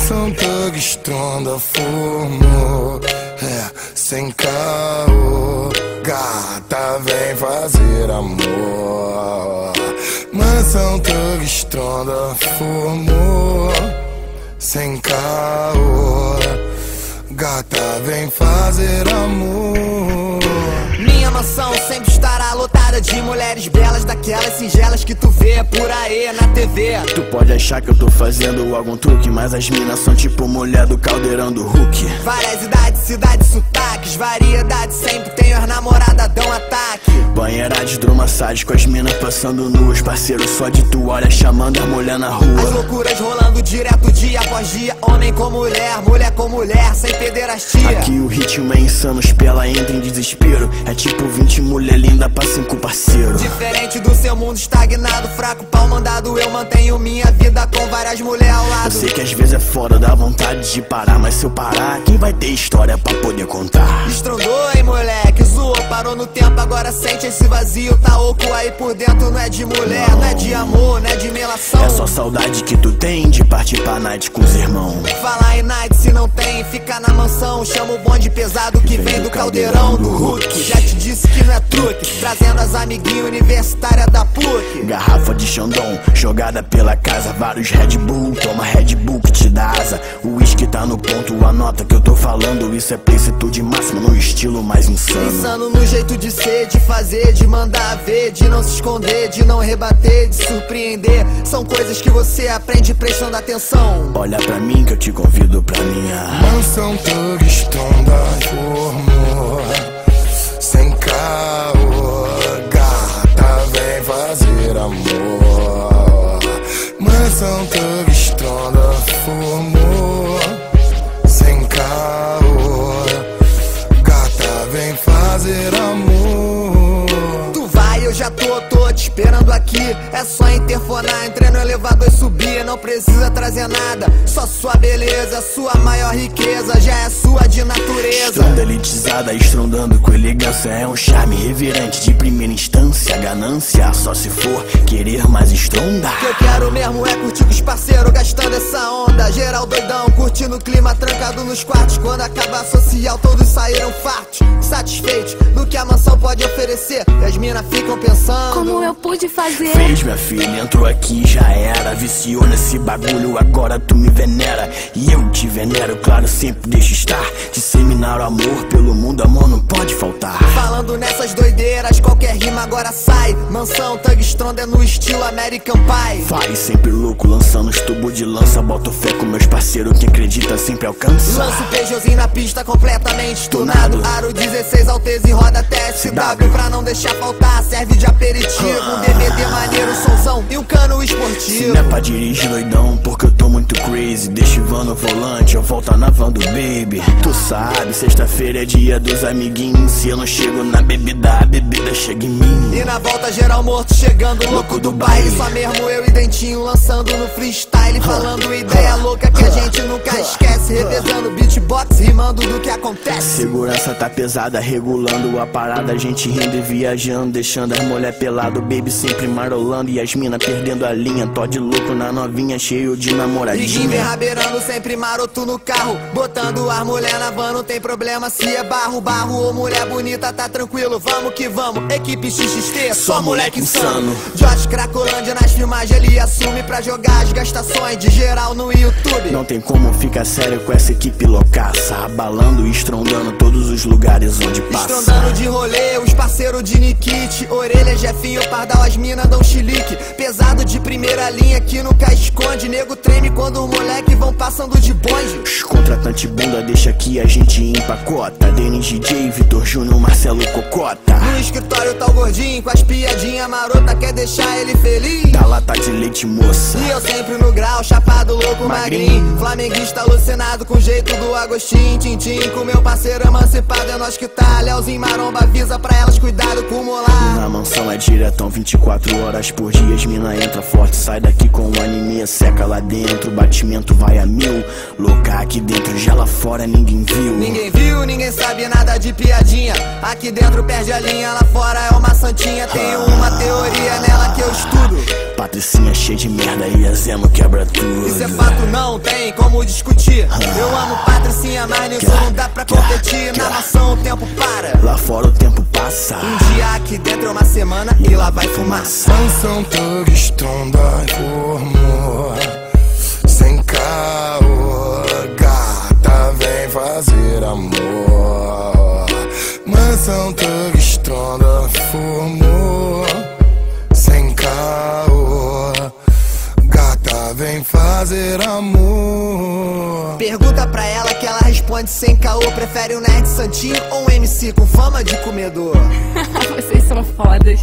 Mansão Thug Stronda formou, sem caô. Gata, vem fazer amor. Mansão Thug Stronda formou, sem caô. Gata, vem fazer amor. Minha mansão sempre estará lotada de mulheres belas, daquelas singelas que tu vê por aí na TV. Tu pode achar que eu tô fazendo algum truque, mas as minas são tipo mulher do caldeirão do Hulk. Várias idades, cidades, sotaques, variedade, sempre tenho as namoradas dão ataque. Banheira de hidromassagem com as minas passando nuas, parceiro, só de tu olha chamando a mulher na rua. As loucuras rolando direto dia após dia, homem com mulher, mulher com mulher, sem pederastia. Aqui o ritmo é insano, os pela entram em desespero. É tipo 20 mulher linda pra 5 parceiro. Diferente do seu mundo estagnado, fraco pau mandado, eu mantenho minha vida com várias mulheres ao lado. Eu sei que às vezes é foda, dá vontade de parar, mas se eu parar, quem vai ter história pra poder contar? Estrondou, hein, moleque, zoou, parou no tempo, agora sente esse vazio. Tá oco aí por dentro, não é de mulher, não é de amor, não é de melação. É só saudade que tu tem de partir pra night com os irmãos. Falar em night se não tem, fica na mansão. Chama o bonde pesado que vem do caldeirão do Hulk. Já te disse que não é truque, trazendo as amiguinhas universitárias da PUC. Garrafa de Chandon, jogada pela casa, vários Red Bull, toma Red Bull que te dá asa. O whisky tá no ponto, anota que eu tô falando. Isso é plenitude máxima no estilo mais insano. Insano no jeito de ser, de fazer, de mandar ver, de não se esconder, de não rebater, de surpreender. São coisas que você aprende prestando atenção. Olha pra mim que eu te convido pra minha Mansão Thug Stronda formou, sem caô. Gata, vem fazer amor. Mansão Thug Stronda formou, sem caô. Gata, vem fazer amor. Tu vai, eu já tô te esperando aqui. É só interfonar, entrei no elevador e subir. Não precisa trazer nada, só sua beleza, sua maior riqueza, já é sua de natureza. Estronda elitizada, estrondando com elegância. É um charme reverente de primeira instância. Ganância, só se for querer mais estronda. O que eu quero mesmo é curtir com os parceiros, gastando essa onda. Geral doidão, curtindo o clima, trancado nos quartos. Quando acabar social, todos saíram fartos, satisfeitos do que a mansão pode oferecer. E as minas ficam pensando: como eu pude fazer? Fez, minha filha, entrou aqui e já era. Viciou nesse bagulho, agora tu me venera. E eu te venero, claro, sempre deixo estar. Disseminar o amor pelo mundo, amor não pode faltar. Falando nessas doideiras, qualquer rima agora sai. Mansão Thug Stronda é no estilo American Pie. Vai sempre louco, lançando os tubos de lança. Boto fé com meus parceiros, quem acredita sempre alcança. Lanço o Peugeotzinho na pista, completamente tunado. Aro 16 Alteza e roda TSW. Pra não deixar faltar, serve de aperitivo. Um DVD maneiro, somzão e um cano esportivo. Se não é pra dirigir doidão, porque eu tô muito crazy. Deixa o van no volante, eu volto na van do baby. Tu sabe, sexta-feira é dia dos amiguinhos. Se eu não chego na bebida, a bebida chega em mim. E na volta geral morto, chegando louco do baile. Só mesmo eu e Dentinho lançando no freestyle. Falando ideia louca que a gente nunca esquece. Revezando beatbox, rimando do que acontece. Segurança tá pesada, regulando a parada. A gente rindo e viajando, deixando as mulher pelado. Baby sempre marolando e as mina perdendo a linha. Todd louco na novinha, cheio de namoradinha. Diguinho vem rabeirando, sempre maroto no carro. Botando as mulher na van, não tem problema se é barro. Barro ou mulher bonita, tá tranquilo, vamos que vamos. Equipe XXT, só moleque insano. Josh Cracolândia nas filmagens, ele assume pra jogar as gastações de geral no YouTube. Não tem como ficar sério com essa equipe loucaça, abalando e estrondando todos os lugares onde passa. Estrondando de rolê, os parceiros de Nikit. Orelha, Jefinho, Pardal, as mina dão chilique. Pesado de primeira linha que nunca esconde. Nego treme quando os moleque vão passando de bonde. Os contratantes bunda deixa que a gente empacota. Denis DJ, Vitor Júnior, Marcelo Cocota. No escritório tá o gordinho com as piadinhas marota, quer deixar ele feliz. Dá lata de leite, moça. E eu sempre no grau, chapado, louco, magrinho. Flamenguista alucinado com o jeito do Agostinho. Tintim com meu parceiro emancipado, é nós que tá. Léozinho Maromba avisa pra elas, cuidado com o molar. Na mansão é diretão, 24 horas por dia. As mina entra forte, sai daqui com um anime. Seca lá dentro, batimento vai a 1000. Louca aqui dentro, já lá fora ninguém viu. Ninguém viu, ninguém sabe nada de piadinha. Aqui dentro perde a linha, lá fora é uma santinha. Santinha, tenho uma teoria nela que eu estudo. Patricinha cheia de merda e a Zemo quebra tudo. Isso é fato, não tem como discutir. Eu amo Patricinha, mas nisso não dá pra competir. Na mansão o tempo para, lá fora o tempo passa. Um dia aqui dentro é uma semana e lá vai fumaça. Mansão Thug Stronda informou, sem caô, gata vem fazer amor. Mansão Thug Stronda informou, sem caô, gata vem fazer amor. Pergunta pra ela que ela responde sem caô. Prefere um nerd santinho ou um MC com fama de comedor? Vocês são fodas.